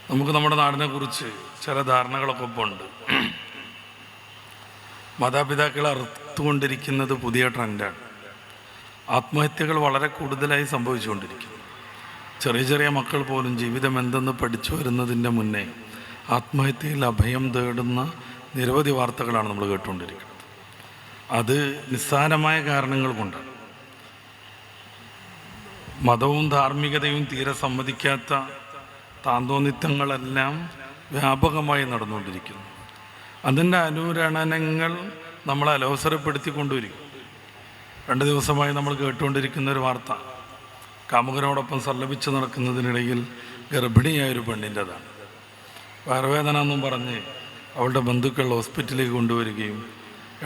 നമുക്ക് നമ്മുടെ നാടിനെക്കുറിച്ച് ചില ധാരണകളൊക്കെ ഇപ്പോൾ ഉണ്ട്. മാതാപിതാക്കൾ അറുത്തുകൊണ്ടിരിക്കുന്നത് പുതിയ ട്രെൻഡാണ്. ആത്മഹത്യകൾ വളരെ കൂടുതലായി സംഭവിച്ചുകൊണ്ടിരിക്കുന്നു. ചെറിയ ചെറിയ മക്കൾ പോലും ജീവിതം എന്തെന്ന് പഠിച്ചു വരുന്നതിൻ്റെ മുന്നേ ആത്മഹത്യയിൽ അഭയം തേടുന്ന നിരവധി വാർത്തകളാണ് നമ്മൾ കേട്ടുകൊണ്ടിരിക്കുന്നത്. അത് നിസ്സാരമായ കാരണങ്ങൾ കൊണ്ടാണ്. മതവും ധാർമ്മികതയും തീരെ സമ്മതിക്കാത്ത താന്തോന്നിത്തങ്ങളെല്ലാം വ്യാപകമായി നടന്നുകൊണ്ടിരിക്കുന്നു. അതിൻ്റെ അനുരണനങ്ങൾ നമ്മളെ അലോസരപ്പെടുത്തിക്കൊണ്ടുവരും. 2 ദിവസമായി നമ്മൾ കേട്ടുകൊണ്ടിരിക്കുന്ന ഒരു വാർത്ത കാമുകനോടൊപ്പം സല്ലപിച്ച് നടക്കുന്നതിനിടയിൽ ഗർഭിണിയായൊരു പെണ്ണിൻ്റെതാണ്. വയറുവേദന എന്നും പറഞ്ഞ് അവളുടെ ബന്ധുക്കൾ ഹോസ്പിറ്റലിലേക്ക് കൊണ്ടുവരികയും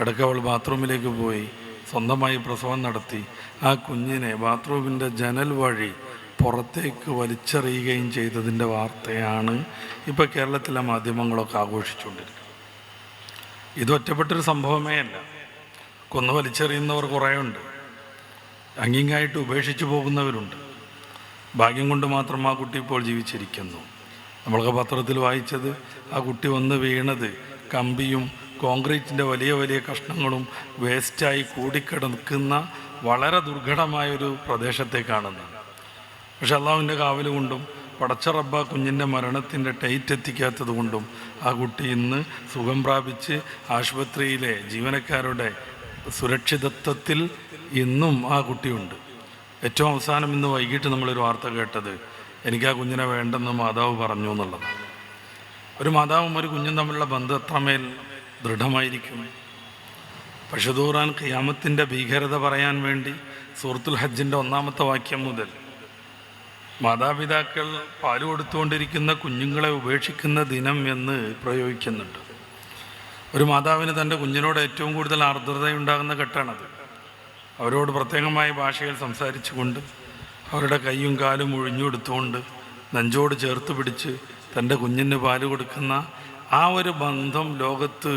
ഇടയ്ക്ക് അവൾ ബാത്റൂമിലേക്ക് പോയി സ്വന്തമായി പ്രസവം നടത്തി ആ കുഞ്ഞിനെ ബാത്റൂമിൻ്റെ ജനൽ വഴി പുറത്തേക്ക് വലിച്ചെറിയുകയും ചെയ്തതിൻ്റെ വാർത്തയാണ് ഇപ്പോൾ കേരളത്തിലെ മാധ്യമങ്ങളൊക്കെ ആഘോഷിച്ചുകൊണ്ടിരിക്കുന്നത്. ഇത് ഒറ്റപ്പെട്ടൊരു സംഭവമേ അല്ല. കൊന്നു വലിച്ചെറിയുന്നവർ കുറേയുണ്ട്. അങ്ങിങ്ങായിട്ട് ഉപേക്ഷിച്ചു പോകുന്നവരുണ്ട്. ഭാഗ്യം കൊണ്ട് മാത്രം ആ കുട്ടി ഇപ്പോൾ ജീവിച്ചിരിക്കുന്നു. നമ്മളൊക്കെ പത്രത്തിൽ വായിച്ചത് ആ കുട്ടി വന്ന് വീണത് കമ്പിയും കോൺക്രീറ്റിൻ്റെ വലിയ വലിയ കഷ്ണങ്ങളും വേസ്റ്റായി കൂടിക്കിടക്കുന്ന വളരെ ദുർഘടമായൊരു പ്രദേശത്തേക്കാണെന്ന്. പക്ഷെ അള്ളാഹുവിൻ്റെ കാവൽ കൊണ്ടും പടച്ച റബ്ബ കുഞ്ഞിൻ്റെ മരണത്തിൻ്റെ ഡേറ്റ് എത്തിക്കാത്തത് കൊണ്ടും ആ കുട്ടി ഇന്ന് സുഖം പ്രാപിച്ച് ആശുപത്രിയിലെ ജീവനക്കാരുടെ സുരക്ഷിതത്വത്തിൽ ഇന്നും ആ കുട്ടിയുണ്ട്. ഏറ്റവും അവസാനം ഇന്ന് വൈകിട്ട് നമ്മളൊരു വാർത്ത കേട്ടത് എനിക്ക് ആ കുഞ്ഞിനെ വേണ്ടെന്ന് മാതാവ് പറഞ്ഞു എന്നുള്ളത്. ഒരു മാതാവും ഒരു കുഞ്ഞും തമ്മിലുള്ള ബന്ധം എത്രമേൽ ദൃഢമായിരിക്കും. പരിശുദ്ധ ഖുർആൻ ഖിയാമത്തിൻ്റെ ഭീകരത പറയാൻ വേണ്ടി സൂറത്തുൽ ഹജ്ജിൻ്റെ 1-ാമത്തെ വാക്യം മുതൽ മാതാപിതാക്കൾ പാല് കൊടുത്തുകൊണ്ടിരിക്കുന്ന കുഞ്ഞുങ്ങളെ ഉപേക്ഷിക്കുന്ന ദിനം എന്ന് പ്രയോഗിക്കുന്നുണ്ട്. ഒരു മാതാവിന് തൻ്റെ കുഞ്ഞിനോട് ഏറ്റവും കൂടുതൽ ആർദ്രതയുണ്ടാകുന്ന ഘട്ടമാണത്. അവരോട് പ്രത്യേകമായ ഭാഷയിൽ സംസാരിച്ചുകൊണ്ട് അവരുടെ കൈയും കാലും ഒഴിഞ്ഞുകൊടുത്തുകൊണ്ട് നെഞ്ചോട് ചേർത്ത് പിടിച്ച് തൻ്റെ കുഞ്ഞിന് പാല് കൊടുക്കുന്ന ആ ഒരു ബന്ധം ലോകത്ത്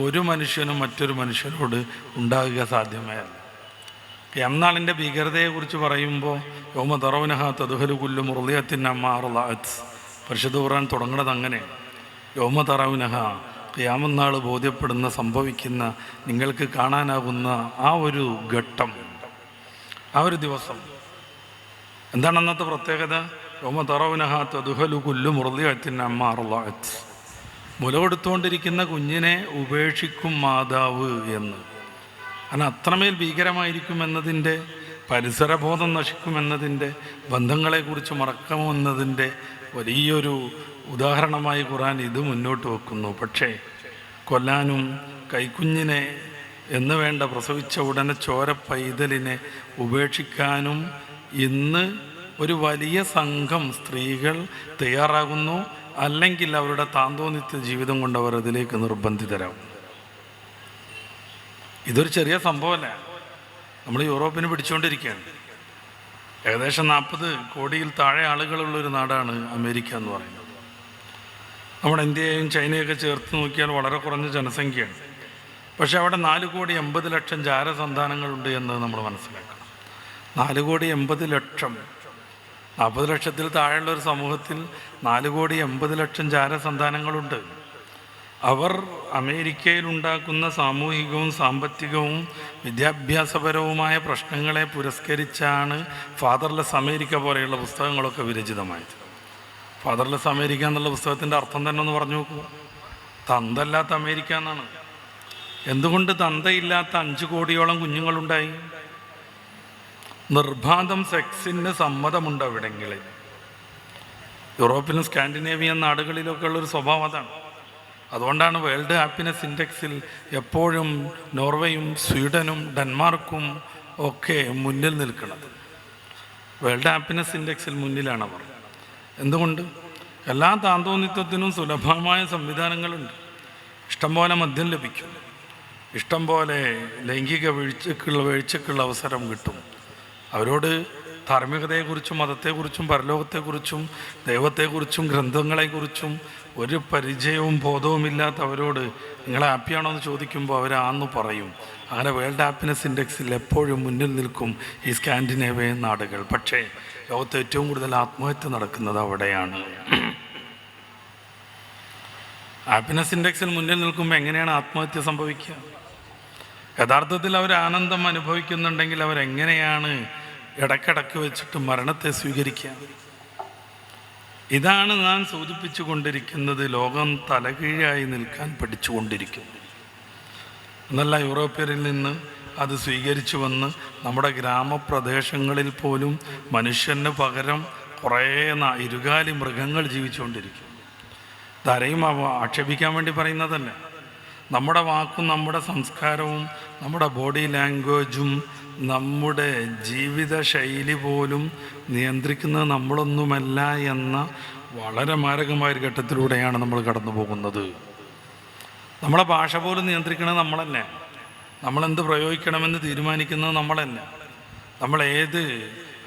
ഒരു മനുഷ്യനും മറ്റൊരു മനുഷ്യനോട് ഉണ്ടാകുക സാധ്യമേ അല്ല. യംനാളിൻ്റെ ഭീകരതയെക്കുറിച്ച് പറയുമ്പോൾ യൗമ തറൗനഹ തദ്ഖലു കുല്ലു മുർളിയത്തിൻ അമ്മാ അർളഅത്, പരിശുദ്ധ ഖുർആൻ തുടങ്ങുന്നത് അങ്ങനെയാണ്. യൗമ തറൗനഹ, ഖിയാമത്ത് ബോധ്യപ്പെടുന്ന സംഭവിക്കുന്ന നിങ്ങൾക്ക് കാണാനാകുന്ന ആ ഒരു ഘട്ടം, ആ ഒരു ദിവസം. എന്താണ് അന്നത്തെ പ്രത്യേകത? യൗമ തറൗനഹ തദ്ഖലു കുല്ലു മുർളിയത്തിൻ അമ്മാ അർളഅത്, മുല കൊടുത്തുകൊണ്ടിരിക്കുന്ന കുഞ്ഞിനെ ഉപേക്ഷിക്കും മാതാവ് എന്ന്. കാരണം അത്രമേൽ ഭീകരമായിരിക്കുമെന്നതിൻ്റെ, പരിസരബോധം നശിക്കുമെന്നതിൻ്റെ, ബന്ധങ്ങളെക്കുറിച്ച് മറക്കുമെന്നതിൻ്റെ വലിയൊരു ഉദാഹരണമായി ഖുർആൻ ഇത് മുന്നോട്ട് വെക്കുന്നു. പക്ഷേ കൊല്ലാനും കൈക്കുഞ്ഞിനെ എന്ന് വേണ്ട പ്രസവിച്ച ഉടനെ ചോര പൈതലിനെ ഉപേക്ഷിക്കാനും ഇന്ന് ഒരു വലിയ സംഘം സ്ത്രീകൾ തയ്യാറാകുന്നു. അല്ലെങ്കിൽ അവരുടെ താന്തോന്നിത്യ ജീവിതം കൊണ്ട് അവർ അതിലേക്ക് നിർബന്ധിതരാകും. ഇതൊരു ചെറിയ സംഭവമല്ല. നമ്മൾ യൂറോപ്പിന് പിടിച്ചുകൊണ്ടിരിക്കുകയാണ്. ഏകദേശം 40 കോടിയിൽ താഴെ ആളുകളുള്ളൊരു നാടാണ് അമേരിക്ക എന്ന് പറയുന്നത്. നമ്മുടെ ഇന്ത്യയെയും ചൈനയൊക്കെ ചേർത്ത് നോക്കിയാൽ വളരെ കുറഞ്ഞ ജനസംഖ്യയാണ്. പക്ഷെ അവിടെ 4,80,00,000 ജാരസന്താനങ്ങളുണ്ട് എന്ന് നമ്മൾ മനസ്സിലാക്കണം. 4,80,00,000. 40 ലക്ഷത്തിൽ താഴെയുള്ളൊരു സമൂഹത്തിൽ 4,80,00,000 ജാരസന്താനങ്ങളുണ്ട്. അവർ അമേരിക്കയിലുണ്ടാക്കുന്ന സാമൂഹികവും സാമ്പത്തികവും വിദ്യാഭ്യാസപരവുമായ പ്രശ്നങ്ങളെ പുരസ്കരിച്ചാണ് ഫാദർലെസ് അമേരിക്ക പോലെയുള്ള പുസ്തകങ്ങളൊക്കെ വിരചിതമായത്. ഫാദർലെസ് അമേരിക്ക എന്നുള്ള പുസ്തകത്തിൻ്റെ അർത്ഥം തന്നെ ഒന്ന് പറഞ്ഞു നോക്കൂ. തന്തല്ലാത്ത അമേരിക്ക എന്നാണ്. എന്തുകൊണ്ട് തന്തയില്ലാത്ത 5 കോടിയോളം കുഞ്ഞുങ്ങളുണ്ടായി? നിർബാധം സെക്സിന് സമ്മതമുണ്ട് അവിടെങ്ങളിൽ. യൂറോപ്പിലും സ്കാൻഡിനേവിയൻ നാടുകളിലൊക്കെ ഉള്ളൊരു സ്വഭാവം അതാണ്. അതുകൊണ്ടാണ് വേൾഡ് ഹാപ്പിനെസ് ഇൻഡെക്സിൽ എപ്പോഴും നോർവേയും സ്വീഡനും ഡെൻമാർക്കും ഒക്കെ മുന്നിൽ നിൽക്കുന്നത്. വേൾഡ് ഹാപ്പിനെസ് ഇൻഡെക്സിൽ മുന്നിലാണ് അവർ. എന്തുകൊണ്ട്? എല്ലാ താന്തോന്നിത്വത്തിനും സുലഭമായ സംവിധാനങ്ങളുണ്ട്. ഇഷ്ടംപോലെ മദ്യം ലഭിക്കും, ഇഷ്ടംപോലെ ലൈംഗിക വീഴ്ചക്കുള്ള അവസരം കിട്ടും. അവരോട് ധാർമ്മികതയെക്കുറിച്ചും മതത്തെക്കുറിച്ചും പരലോകത്തെക്കുറിച്ചും ദൈവത്തെക്കുറിച്ചും ഗ്രന്ഥങ്ങളെക്കുറിച്ചും ഒരു പരിചയവും ബോധവുമില്ലാത്ത അവരോട് നിങ്ങൾ ഹാപ്പിയാണോ എന്ന് ചോദിക്കുമ്പോൾ അവരാന്ന് പറയും. അങ്ങനെ വേൾഡ് ഹാപ്പിനെസ് ഇൻഡെക്സിൽ എപ്പോഴും മുന്നിൽ നിൽക്കും ഈ സ്കാൻഡിനേവിയൻ നാടുകൾ. പക്ഷേ ലോകത്ത് ഏറ്റവും കൂടുതൽ ആത്മഹത്യ നടക്കുന്നത് അവിടെയാണ്. ഹാപ്പിനെസ് ഇൻഡെക്സിൽ മുന്നിൽ നിൽക്കുമ്പോൾ എങ്ങനെയാണ് ആത്മഹത്യ സംഭവിക്കുക? യഥാർത്ഥത്തിൽ അവർ ആനന്ദം അനുഭവിക്കുന്നുണ്ടെങ്കിൽ അവരെങ്ങനെയാണ് ഇടയ്ക്കിടയ്ക്ക് വെച്ചിട്ട് മരണത്തെ സ്വീകരിക്കുക? ഇതാണ് ഞാൻ സൂചിപ്പിച്ചു കൊണ്ടിരിക്കുന്നത്. ലോകം തലകീഴായി നിൽക്കാൻ പഠിച്ചുകൊണ്ടിരിക്കുന്നു എന്നല്ല, യൂറോപ്യരിൽ നിന്ന് അത് സ്വീകരിച്ചു വന്ന് നമ്മുടെ ഗ്രാമപ്രദേശങ്ങളിൽ പോലും മനുഷ്യന് പകരം കുറേ ഇരുകാലി മൃഗങ്ങൾ ജീവിച്ചുകൊണ്ടിരിക്കും. ധാരയും ആക്ഷേപിക്കാൻ വേണ്ടി പറയുന്നതല്ല. നമ്മുടെ വാക്കും നമ്മുടെ സംസ്കാരവും നമ്മുടെ ബോഡി ലാംഗ്വേജും നമ്മുടെ ജീവിത ശൈലി പോലും നിയന്ത്രിക്കുന്നത് നമ്മളൊന്നുമല്ല എന്ന വളരെ മാരകമായൊരു ഘട്ടത്തിലൂടെയാണ് നമ്മൾ കടന്നു പോകുന്നത്. നമ്മളെ ഭാഷ പോലും നിയന്ത്രിക്കുന്നത് നമ്മളല്ലേ. നമ്മളെന്ത് പ്രയോഗിക്കണമെന്ന് തീരുമാനിക്കുന്നത് നമ്മളല്ലേ. നമ്മൾ ഏത്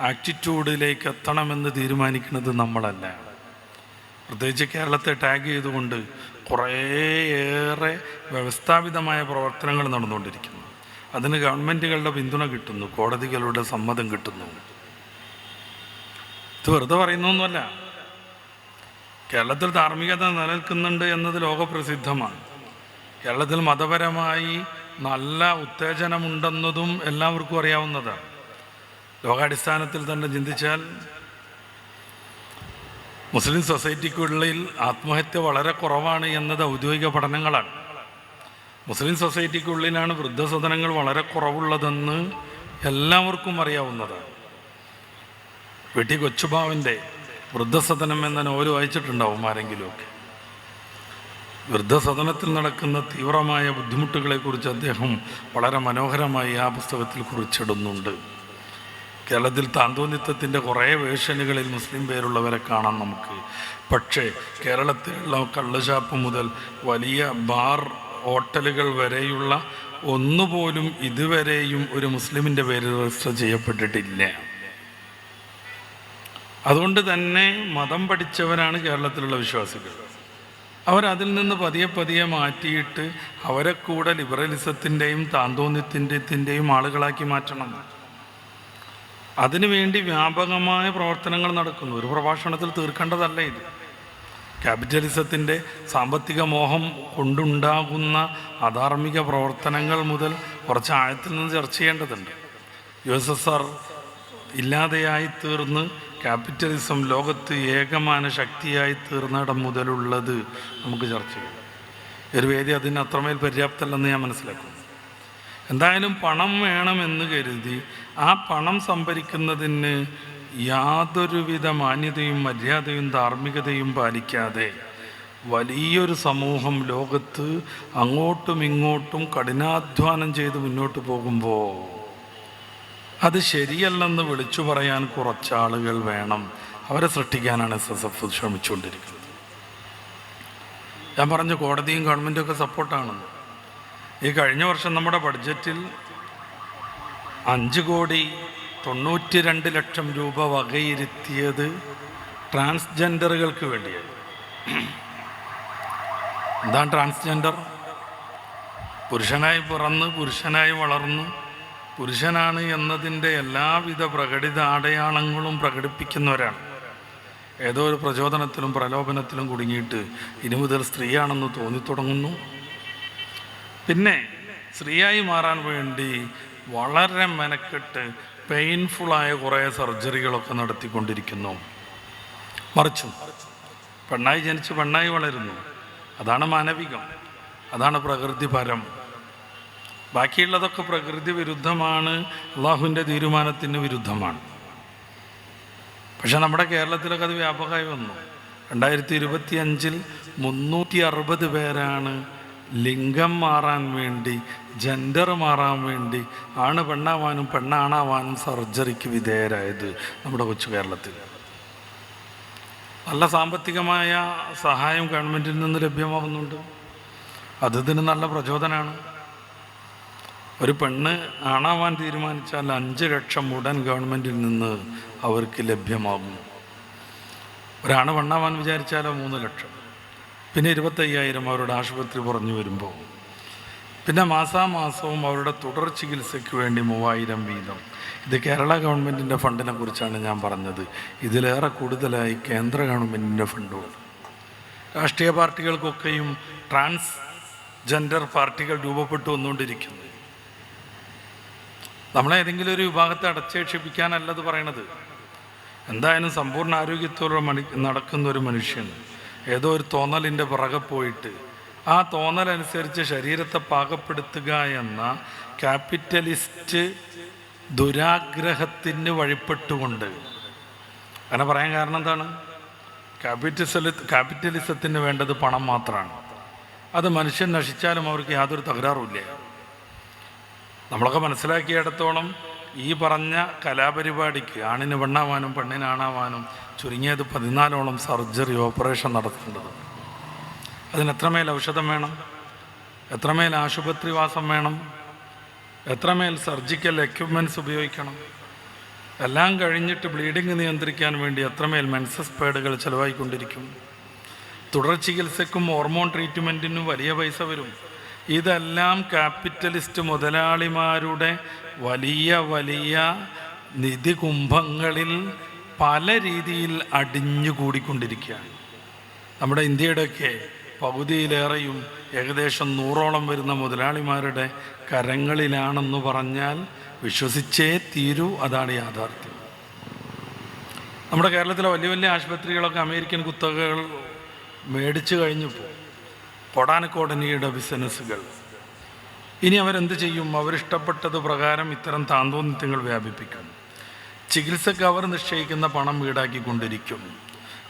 ആറ്റിറ്റ്യൂഡിലേക്ക് എത്തണമെന്ന് തീരുമാനിക്കുന്നത് നമ്മളല്ല. പ്രത്യേകിച്ച് കേരളത്തെ ടാഗ് ചെയ്തുകൊണ്ട് കുറേയേറെ വ്യവസ്ഥാപിതമായ പ്രവർത്തനങ്ങൾ നടന്നുകൊണ്ടിരിക്കുന്നു. അതിന് ഗവൺമെൻറ്റുകളുടെ പിന്തുണ കിട്ടുന്നു, കോടതികളുടെ സമ്മതം കിട്ടുന്നു. ഇത് വെറുതെ പറയുന്നൊന്നുമല്ല. കേരളത്തിൽ ധാർമ്മികത നിലനിൽക്കുന്നുണ്ട് എന്നത് ലോകപ്രസിദ്ധമാണ്. കേരളത്തിൽ മതപരമായി നല്ല ഉത്തേജനമുണ്ടെന്നതും എല്ലാവർക്കും അറിയാവുന്നതാണ്. ലോകാടിസ്ഥാനത്തിൽ തന്നെ ചിന്തിച്ചാൽ മുസ്ലിം സൊസൈറ്റിക്കുള്ളിൽ ആത്മഹത്യ വളരെ കുറവാണ് എന്നത് ഔദ്യോഗിക പഠനങ്ങളാണ്. മുസ്ലിം സൊസൈറ്റിക്കുള്ളിലാണ് വൃദ്ധസദനങ്ങൾ വളരെ കുറവുള്ളതെന്ന് എല്ലാവർക്കും അറിയാവുന്നതാണ്. വെട്ടി കൊച്ചുബാവൻ്റെ വൃദ്ധസദനം എന്ന നോവൽ വായിച്ചിട്ടുണ്ടാവും ആരെങ്കിലുമൊക്കെ. വൃദ്ധസദനത്തിൽ നടക്കുന്ന തീവ്രമായ ബുദ്ധിമുട്ടുകളെക്കുറിച്ച് അദ്ദേഹം വളരെ മനോഹരമായി ആ പുസ്തകത്തിൽ കുറിച്ചിടുന്നുണ്ട്. കേരളത്തിൽ താന്തോന്നിത്വത്തിൻ്റെ കുറേ വേഷനുകളിൽ മുസ്ലിം പേരുള്ളവരെ കാണാം നമുക്ക്. പക്ഷേ കേരളത്തിലുള്ള കള്ളുഷാപ്പ് മുതൽ വലിയ ബാർ ഹോട്ടലുകൾ വരെയുള്ള ഒന്നുപോലും ഇതുവരെയും ഒരു മുസ്ലിമിൻ്റെ പേര് രജിസ്റ്റർ ചെയ്യപ്പെട്ടിട്ടില്ല. അതുകൊണ്ട് തന്നെ മതം പഠിച്ചവരാണ് കേരളത്തിലുള്ള വിശ്വാസികൾ. അവരതിൽ നിന്ന് പതിയെ പതിയെ മാറ്റിയിട്ട് അവരെ കൂടെ ലിബറലിസത്തിൻ്റെയും താന്തോന്നിത്വത്തിൻ്റെയും ആളുകളാക്കി മാറ്റണം. അതിനുവേണ്ടി വ്യാപകമായ പ്രവർത്തനങ്ങൾ നടക്കുന്നു. ഒരു പ്രഭാഷണത്തിൽ തീർക്കേണ്ടതല്ല ഇത്. ക്യാപിറ്റലിസത്തിൻ്റെ സാമ്പത്തിക മോഹം കൊണ്ടുണ്ടാകുന്ന അധാർമിക പ്രവർത്തനങ്ങൾ മുതൽ കുറച്ച് ആഴത്തിൽ നിന്ന് ചർച്ച ചെയ്യേണ്ടതുണ്ട്. USSR ഇല്ലാതെയായി തീർന്ന് ക്യാപിറ്റലിസം ലോകത്ത് ഏകമാന ശക്തിയായി തീർന്നിടം മുതലുള്ളത് നമുക്ക് ചർച്ച ചെയ്യാം. ഒരു വേദി അതിന് അത്രമേൽ പര്യാപ്തമല്ലെന്ന് ഞാൻ മനസ്സിലാക്കുന്നു. എന്തായാലും പണം വേണമെന്ന് കരുതി ആ പണം സംഭരിക്കുന്നതിന് യാതൊരുവിധ മാന്യതയും മര്യാദയും ധാർമ്മികതയും പാലിക്കാതെ വലിയൊരു സമൂഹം ലോകത്ത് അങ്ങോട്ടും ഇങ്ങോട്ടും കഠിനാധ്വാനം ചെയ്ത് മുന്നോട്ട് പോകുമ്പോൾ അത് ശരിയല്ലെന്ന് വിളിച്ചു പറയാൻ കുറച്ചാളുകൾ വേണം. അവരെ സൃഷ്ടിക്കാനാണ് SSF ശ്രമിച്ചുകൊണ്ടിരിക്കുന്നത്. ഞാൻ പറഞ്ഞു, കോടതിയും ഗവൺമെൻറ്റും ഒക്കെ സപ്പോർട്ടാണ്. ഈ കഴിഞ്ഞ വർഷം നമ്മുടെ ബഡ്ജറ്റിൽ 5,92,00,000 രൂപ വകയിരുത്തിയത് ട്രാൻസ്ജെൻഡറുകൾക്ക് വേണ്ടിയാണ്. എന്താണ് ട്രാൻസ്ജെൻഡർ? പുരുഷനായി പിറന്ന് പുരുഷനായി വളർന്ന് പുരുഷനാണ് എന്നതിൻ്റെ എല്ലാവിധ പ്രകടിത അടയാളങ്ങളും പ്രകടിപ്പിക്കുന്നവരാണ്. ഏതോ ഒരു പ്രചോദനത്തിലും പ്രലോഭനത്തിലും കുടുങ്ങിയിട്ട് ഇനി മുതൽ സ്ത്രീയാണെന്ന് തോന്നിത്തുടങ്ങുന്നു. പിന്നെ സ്ത്രീയായി മാറാൻ വേണ്ടി വളരെ മെനക്കെട്ട് പെയിൻഫുള്ളായ കുറേ സർജറികളൊക്കെ നടത്തിക്കൊണ്ടിരിക്കുന്നു. മറിച്ചും പെണ്ണായി ജനിച്ച് പെണ്ണായി വളരുന്നു. അതാണ് മാനവികം, അതാണ് പ്രകൃതിപരം. ബാക്കിയുള്ളതൊക്കെ പ്രകൃതി വിരുദ്ധമാണ്, അള്ളാഹുവിൻ്റെ തീരുമാനത്തിന് വിരുദ്ധമാണ്. പക്ഷെ നമ്മുടെ കേരളത്തിലൊക്കെ അത് വ്യാപകമായി വന്നു. 2025 360 പേരാണ് ലിംഗം മാറാൻ വേണ്ടി, ജെൻഡർ മാറാൻ വേണ്ടി, ആണ് പെണ്ണാവാനും പെണ്ണാണാവാനും സർജറിക്ക് വിധേയരായത് നമ്മുടെ കൊച്ചു കേരളത്തിൽ. നല്ല സാമ്പത്തികമായ സഹായം ഗവൺമെൻറ്റിൽ നിന്ന് ലഭ്യമാകുന്നുണ്ട്. അതിന് നല്ല പ്രചോദനമാണ്. ഒരു പെണ്ണ് ആണാവാൻ തീരുമാനിച്ചാൽ 5 ലക്ഷം ഉടൻ ഗവൺമെൻറ്റിൽ നിന്ന് അവർക്ക് ലഭ്യമാകും. ഒരാണ് പെണ്ണാവാൻ വിചാരിച്ചാലോ 3 ലക്ഷം. പിന്നെ 25,000 അവരുടെ ആശുപത്രി പറഞ്ഞു വരുമ്പോൾ, പിന്നെ മാസാമാസവും അവരുടെ തുടർ ചികിത്സയ്ക്ക് വേണ്ടി 3,000 വീതം. ഇത് കേരള ഗവൺമെൻറ്റിൻ്റെ ഫണ്ടിനെ കുറിച്ചാണ് ഞാൻ പറഞ്ഞത്. ഇതിലേറെ കൂടുതലായി കേന്ദ്ര ഗവൺമെൻറ്റിൻ്റെ ഫണ്ടുണ്ട്. രാഷ്ട്രീയ പാർട്ടികൾക്കൊക്കെയും ട്രാൻസ്ജെൻഡർ പാർട്ടികൾ രൂപപ്പെട്ടു വന്നുകൊണ്ടിരിക്കുന്നു. നമ്മളേതെങ്കിലും ഒരു വിഭാഗത്തെ അടച്ചേക്ഷിപ്പിക്കാനല്ലത് പറയണത്. എന്തായാലും സമ്പൂർണ്ണ ആരോഗ്യത്തോടെ നടക്കുന്ന ഒരു മനുഷ്യൻ ഏതോ ഒരു തോന്നലിൻ്റെ പുറകെ പോയിട്ട് ആ തോന്നലനുസരിച്ച് ശരീരത്തെ പാകപ്പെടുത്തുക എന്ന ക്യാപിറ്റലിസ്റ്റ് ദുരാഗ്രഹത്തിന് വഴിപ്പെട്ടുകൊണ്ട്, അങ്ങനെ പറയാൻ കാരണം എന്താണ്? ക്യാപിറ്റലിസത്തിന് വേണ്ടത് പണം മാത്രമാണ്. അത് മനുഷ്യൻ നശിച്ചാലും അവർക്ക് യാതൊരു തകരാറുമില്ല. നമ്മളൊക്കെ മനസ്സിലാക്കിയിടത്തോളം ഈ പറഞ്ഞ കലാപരിപാടിക്ക് ആണിന് പെണ്ണാവാനും പെണ്ണിന് ആണാവാനും ചുരുങ്ങിയത് 14ഓളം സർജറി ഓപ്പറേഷൻ നടത്തേണ്ടത്. അതിനെത്രമേൽ ഔഷധം വേണം, എത്രമേൽ ആശുപത്രിവാസം വേണം, എത്രമേൽ സർജിക്കൽ എക്യുപ്മെൻറ്റ്സ് ഉപയോഗിക്കണം, എല്ലാം കഴിഞ്ഞിട്ട് ബ്ലീഡിങ് നിയന്ത്രിക്കാൻ വേണ്ടി എത്രമേൽ മെൻസസ് പാഡുകൾ ചിലവായിക്കൊണ്ടിരിക്കും. തുടർ ചികിത്സയ്ക്കും ഹോർമോൺ ട്രീറ്റ്മെൻറ്റിനും വലിയ പൈസ വരും. ഇതെല്ലാം ക്യാപിറ്റലിസ്റ്റ് മുതലാളിമാരുടെ വലിയ വലിയ നിധി കുംഭങ്ങളിൽ പല രീതിയിൽ അടിഞ്ഞുകൂടിക്കൊണ്ടിരിക്കുകയാണ്. നമ്മുടെ ഇന്ത്യയുടെയൊക്കെ പകുതിയിലേറെയും ഏകദേശം 100ഓളം വരുന്ന മുതലാളിമാരുടെ കരങ്ങളിലാണെന്ന് പറഞ്ഞാൽ വിശ്വസിച്ചേ തീരൂ. അതാണ് യാഥാർത്ഥ്യം. നമ്മുടെ കേരളത്തിലെ വലിയ വലിയ ആശുപത്രികളൊക്കെ അമേരിക്കൻ കുത്തകകൾ മേടിച്ചു കഴിഞ്ഞപ്പോൾ കൊടാനക്കോടനിയുടെ ബിസിനസ്സുകൾ. ഇനി അവരെന്ത് ചെയ്യും? അവരിഷ്ടപ്പെട്ടത് പ്രകാരം ഇത്തരം താന്തോന്നിത്യങ്ങൾ വ്യാപിപ്പിക്കും. ചികിത്സക്ക് അവർ നിശ്ചയിക്കുന്ന പണം ഈടാക്കിക്കൊണ്ടിരിക്കും.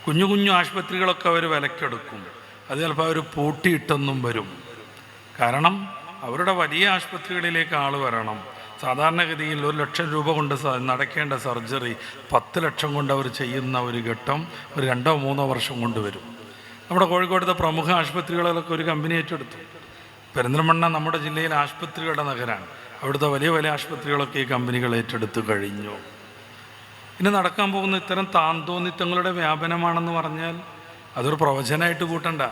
കുഞ്ഞു കുഞ്ഞു ആശുപത്രികളൊക്കെ അവർ വിലക്കെടുക്കും. അത് ചിലപ്പോൾ അവർ പൂട്ടിയിട്ടെന്നും വരും. കാരണം അവരുടെ വലിയ ആശുപത്രികളിലേക്ക് ആൾ വരണം. സാധാരണഗതിയിൽ 1 ലക്ഷം രൂപ കൊണ്ട് നടക്കേണ്ട സർജറി 10 ലക്ഷം കൊണ്ട് അവർ ചെയ്യുന്ന ഒരു ഘട്ടം ഒരു 2-3 വർഷം കൊണ്ട് വരും. നമ്മുടെ കോഴിക്കോടത്തെ പ്രമുഖ ആശുപത്രികളിലൊക്കെ ഒരു കമ്പനി ഏറ്റെടുത്തു. പെരിന്തൽമണ്ണ നമ്മുടെ ജില്ലയിലെ ആശുപത്രികളുടെ നഗരമാണ്. അവിടുത്തെ വലിയ വലിയ ആശുപത്രികളൊക്കെ ഈ കമ്പനികൾ ഏറ്റെടുത്ത് കഴിഞ്ഞു. ഇനി നടക്കാൻ പോകുന്ന ഇത്തരം താന്തോന്നിത്തങ്ങളുടെ വ്യാപനമാണെന്ന് പറഞ്ഞാൽ അതൊരു പ്രവചനമായിട്ട് കൂട്ടണ്ട.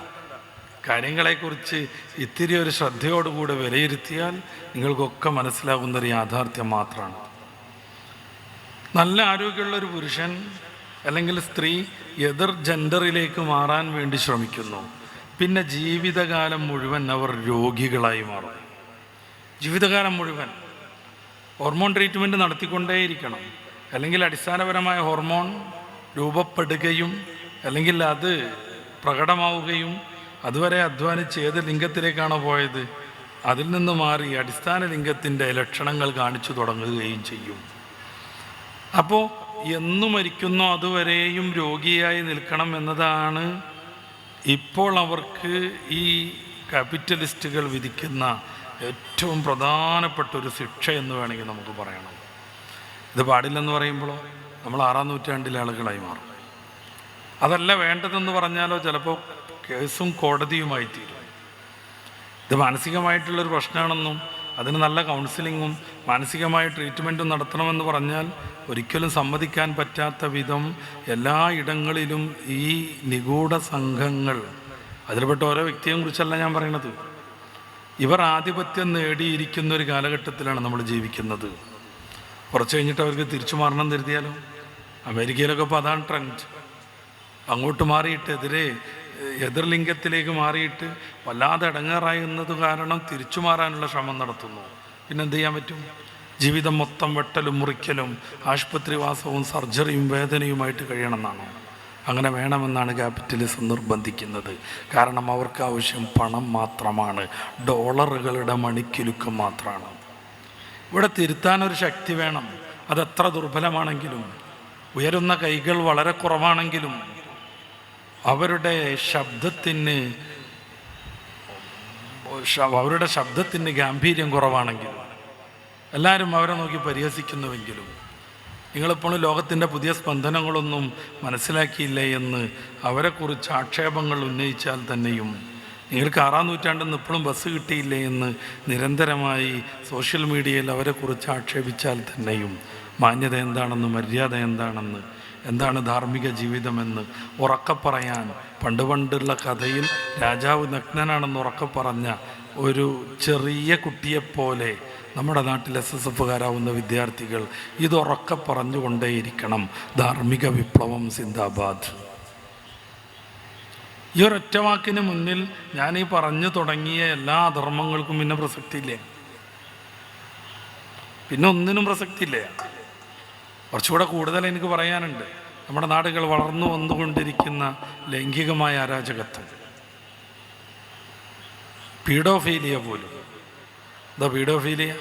കാര്യങ്ങളെക്കുറിച്ച് ഇത്തിരി ഒരു ശ്രദ്ധയോടുകൂടി വിലയിരുത്തിയാൽ നിങ്ങൾക്കൊക്കെ മനസ്സിലാകുന്നൊരു യാഥാർത്ഥ്യം മാത്രമാണ്. നല്ല ആരോഗ്യമുള്ളൊരു പുരുഷൻ അല്ലെങ്കിൽ സ്ത്രീ എതിർ ജെൻഡറിലേക്ക് മാറാൻ വേണ്ടി ശ്രമിക്കുന്നു. പിന്നെ ജീവിതകാലം മുഴുവൻ അവർ രോഗികളായി മാറും. ജീവിതകാലം മുഴുവൻ ഹോർമോൺ ട്രീറ്റ്മെൻറ്റ് നടത്തിക്കൊണ്ടേയിരിക്കണം. അല്ലെങ്കിൽ അടിസ്ഥാനപരമായ ഹോർമോൺ രൂപപ്പെടുകയും അല്ലെങ്കിൽ അത് പ്രകടമാവുകയും അതുവരെ അധ്വാനിച്ച് ഏത് ലിംഗത്തിലേക്കാണോ പോയത് അതിൽ നിന്ന് മാറി അടിസ്ഥാന ലിംഗത്തിൻ്റെ ലക്ഷണങ്ങൾ കാണിച്ചു തുടങ്ങുകയും ചെയ്യും. അപ്പോൾ എന്നു മരിക്കുന്നോ അതുവരെയും രോഗിയായി നിൽക്കണം എന്നതാണ് ഇപ്പോൾ അവർക്ക് ഈ ക്യാപിറ്റലിസ്റ്റുകൾ വിധിക്കുന്ന ഏറ്റവും പ്രധാനപ്പെട്ട ഒരു ശിക്ഷ എന്ന് വേണമെങ്കിൽ നമുക്ക് പറയണം. ഇത് പാടില്ലെന്ന് പറയുമ്പോഴോ നമ്മൾ 6-ാം നൂറ്റാണ്ടിലെ ആളുകളായി മാറും. അതല്ല വേണ്ടതെന്ന് പറഞ്ഞാലോ ചിലപ്പോൾ കേസും കോടതിയുമായി തീരും. ഇത് മാനസികമായിട്ടുള്ളൊരു പ്രശ്നമാണെന്നും അതിന് നല്ല കൗൺസിലിങ്ങും മാനസികമായ ട്രീറ്റ്മെൻറ്റും നടത്തണമെന്ന് പറഞ്ഞാൽ ഒരിക്കലും സമ്മതിക്കാൻ പറ്റാത്ത വിധം എല്ലാ ഇടങ്ങളിലും ഈ നിഗൂഢ സംഘങ്ങൾ, അതിൽപ്പെട്ട ഓരോ വ്യക്തിയെ കുറിച്ചല്ല ഞാൻ പറയുന്നത്, ഇവർ ആധിപത്യം നേടിയിരിക്കുന്ന ഒരു കാലഘട്ടത്തിലാണ് നമ്മൾ ജീവിക്കുന്നത്. കുറച്ച് കഴിഞ്ഞിട്ട് അവർക്ക് തിരിച്ചു മാറണം കരുതിയാലോ? അമേരിക്കയിലൊക്കെ ഇപ്പോൾ അതാണ് ട്രെൻഡ്. അങ്ങോട്ട് മാറിയിട്ട് എതിർലിംഗത്തിലേക്ക് മാറിയിട്ട് വല്ലാതെ ഇടങ്ങേറായുന്നത് കാരണം തിരിച്ചു മാറാനുള്ള ശ്രമം നടത്തുന്നു. പിന്നെന്ത് ചെയ്യാൻ പറ്റും? ജീവിതം മൊത്തം വെട്ടലും മുറിക്കലും ആശുപത്രിവാസവും സർജറിയും വേദനയുമായിട്ട് കഴിയണമെന്നാണോ? അങ്ങനെ വേണമെന്നാണ് ക്യാപിറ്റലിസം നിർബന്ധിക്കുന്നത്. കാരണം അവർക്ക് ആവശ്യം പണം മാത്രമാണ്, ഡോളറുകളുടെ മണിക്കിലുക്കം മാത്രമാണ്. ഇവിടെ തിരുത്താനൊരു ശക്തി വേണം. അതെത്ര ദുർബലമാണെങ്കിലും, ഉയരുന്ന കൈകൾ വളരെ കുറവാണെങ്കിലും, അവരുടെ ശബ്ദത്തിന് ഗാംഭീര്യം കുറവാണെങ്കിലും, എല്ലാവരും അവരെ നോക്കി പരിഹസിക്കുന്നുവെങ്കിലും, നിങ്ങളിപ്പോഴും ലോകത്തിൻ്റെ പുതിയ സ്പന്ദനങ്ങളൊന്നും മനസ്സിലാക്കിയില്ലേ എന്ന് അവരെക്കുറിച്ച് ആക്ഷേപങ്ങൾ ഉന്നയിച്ചാൽ തന്നെയും, നിങ്ങൾക്ക് 6-ാം നൂറ്റാണ്ടിൽ നിന്ന് ഇപ്പോഴും ബസ് കിട്ടിയില്ലേ എന്ന് നിരന്തരമായി സോഷ്യൽ മീഡിയയിൽ അവരെക്കുറിച്ച് ആക്ഷേപിച്ചാൽ തന്നെയും, മാന്യത എന്താണെന്ന്, മര്യാദ എന്താണെന്ന്, എന്താണ് ധാർമ്മിക ജീവിതമെന്ന് ഉറക്കെ പറയാൻ പണ്ടുള്ള കഥയിൽ രാജാവ് നഗ്നനാണെന്ന് ഉറക്കെ പറഞ്ഞ ഒരു ചെറിയ കുട്ടിയെപ്പോലെ നമ്മുടെ നാട്ടിൽ SSFകാരാവുന്ന വിദ്യാർത്ഥികൾ ഇതുറക്കെ പറഞ്ഞുകൊണ്ടേയിരിക്കണം. ധാർമ്മിക വിപ്ലവം സിന്ദാബാദ്. ഈ ഒരൊറ്റ വാക്കിന് മുന്നിൽ ഞാൻ ഈ പറഞ്ഞു തുടങ്ങിയ എല്ലാ അധർമ്മങ്ങൾക്കും പിന്നെ പ്രസക്തിയില്ല, പിന്നെ ഒന്നിനും പ്രസക്തിയില്ല. കുറച്ചുകൂടെ കൂടുതൽ എനിക്ക് പറയാനുണ്ട്. നമ്മുടെ നാടുകൾ വളർന്നു വന്നുകൊണ്ടിരിക്കുന്ന ലൈംഗികമായ അരാജകത്വം, പീഡോഫീലിയ പോലും. എന്താ പീഡോഫീലിയ?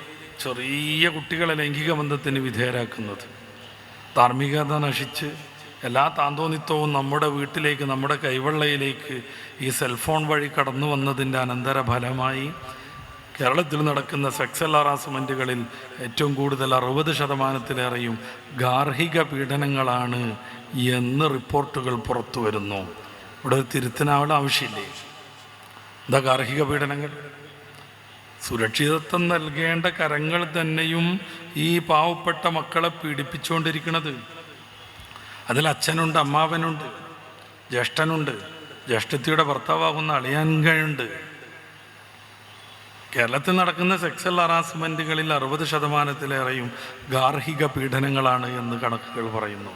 ചെറിയ കുട്ടികളെ ലൈംഗിക ബന്ധത്തിന് വിധേയരാക്കുന്നത്. ധാർമ്മികത നശിച്ച് എല്ലാ താന്തോന്നിത്വവും നമ്മുടെ വീട്ടിലേക്ക്, നമ്മുടെ കൈവെള്ളയിലേക്ക് ഈ സെൽഫോൺ വഴി കടന്നു വന്നതിൻ്റെ അനന്തരഫലമായി കേരളത്തിൽ നടക്കുന്ന സെക്സൽ ഹറാസ്മെൻറ്റുകളിൽ ഏറ്റവും കൂടുതൽ 60% ഗാർഹിക പീഡനങ്ങളാണ് എന്ന് റിപ്പോർട്ടുകൾ പുറത്തു വരുന്നു. ഇവിടെ തിരുത്തനാവേണ്ട ആവശ്യമില്ലേ? എന്താ ഗാർഹിക പീഡനങ്ങൾ? സുരക്ഷിതത്വം നൽകേണ്ട കരങ്ങൾ തന്നെയും ഈ പാവപ്പെട്ട മക്കളെ പീഡിപ്പിച്ചുകൊണ്ടിരിക്കുന്നത്. അതിൽ അച്ഛനുണ്ട്, അമ്മാവനുണ്ട്, ജ്യേഷ്ഠനുണ്ട്, ജ്യേഷ്ഠത്തിയുടെ ഭർത്താവാകുന്ന അളിയൻകയുണ്ട്. കേരളത്തിൽ നടക്കുന്ന സെക്സൽ ഹറാസ്മെൻറ്റുകളിൽ 60%-ലേറെയും ഗാർഹിക പീഡനങ്ങളാണ് എന്ന് കണക്കുകൾ പറയുന്നു.